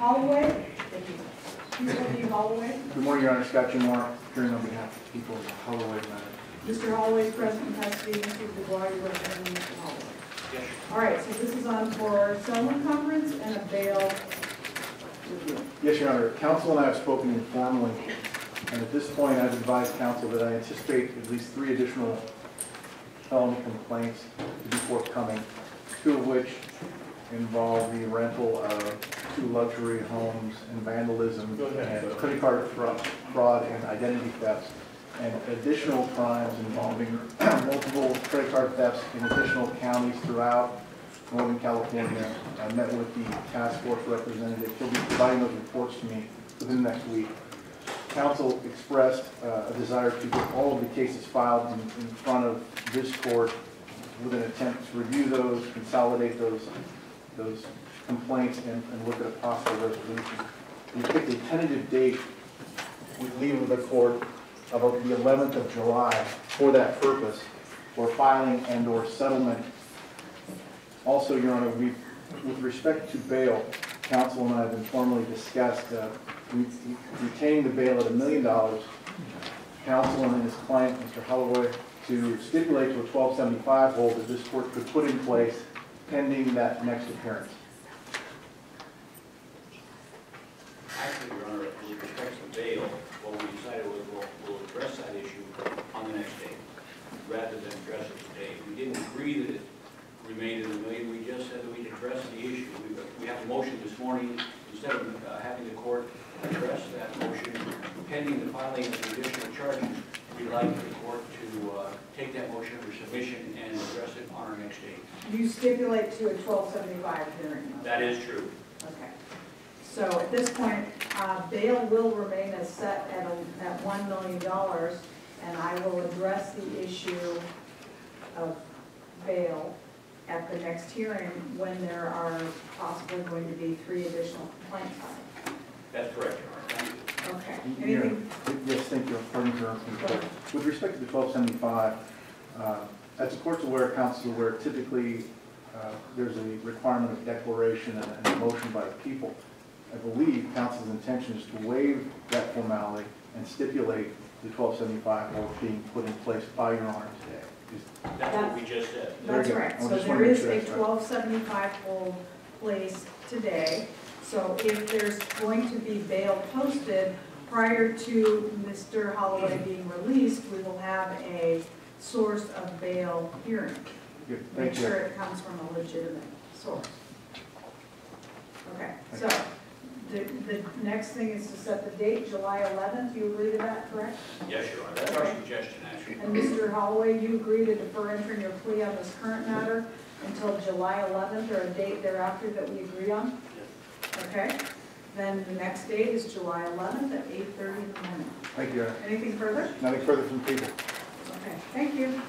Holloweh. Steve Holloweh. Good morning, Your Honor. Scott Jimar, appearing on behalf of the people of the Halaweh matter. Mr. Holloweh is present in custody. Mr. Dubois, you representing Mr. Holloweh. Yes. All right, so this is on for settlement conference and a bail review. Yes, Your Honor. Counsel and I have spoken informally, and at this point I've advised counsel that I anticipate at least 3 additional felony complaints to be forthcoming, 2 of which involve the rental of 2 luxury homes and vandalism and credit card fraud and identity thefts, and additional crimes involving multiple credit card thefts in additional counties throughout Northern California. I met with the task force representative. He'll be providing those reports to me within the next week. Counsel expressed a desire to get all of the cases filed in front of this court with an attempt to review those, consolidate those complaints, and look at a possible resolution. We picked a tentative date with leave of the court of the 11th of July for that purpose, for filing and or settlement. Also, Your Honor, with respect to bail, counsel and I have informally discussed retaining the bail at $1 million. Counsel and his client, Mr. Halaweh, to stipulate to a 1275 hold that this court could put in place pending that next appearance. Actually, Your Honor, with respect to bail, what we decided was we'll address that issue on the next day, rather than address it today. We didn't agree that it remained in the million. We just said that we'd address the issue. We have a motion this morning. Instead of having the court address that motion pending the filing of the additional charges, we'd like the court to take that motion for submission and address it on our next date. You stipulate to a 1275 hearing. That is true. Okay. So at this point, bail will remain as set at $1 million, and I will address the issue of bail at the next hearing when there are possibly going to be 3 additional complaints filed. That's correct, Your Honor. Thank you. Okay. Anything? Yes, thank you. Pardon me for asking. With respect to the 1275, as the court's aware, counsel is aware, typically there's a requirement of declaration and a motion by the people. I believe counsel's intention is to waive that formality and stipulate the 1275 hold being put in place by Your Honor today. That's what we just said. That's right. So there is a 1275 hold placed today. So if there's going to be bail posted prior to Mr. Halaweh being released, we will have a source of bail hearing. Good. Make Thank you. sure it comes from a legitimate source. Okay, so the next thing is to set the date, July 11th. You agree to that, correct? Yes, Your Honor. That's our suggestion, actually. And Mr. Halaweh, you agree to defer entering your plea on this current matter until July 11th or a date thereafter that we agree on? Yes. Okay. Then the next date is July 11th at 8:30 in the morning. Thank you, Your Honor. Anything further? Nothing further from the people. Okay, thank you.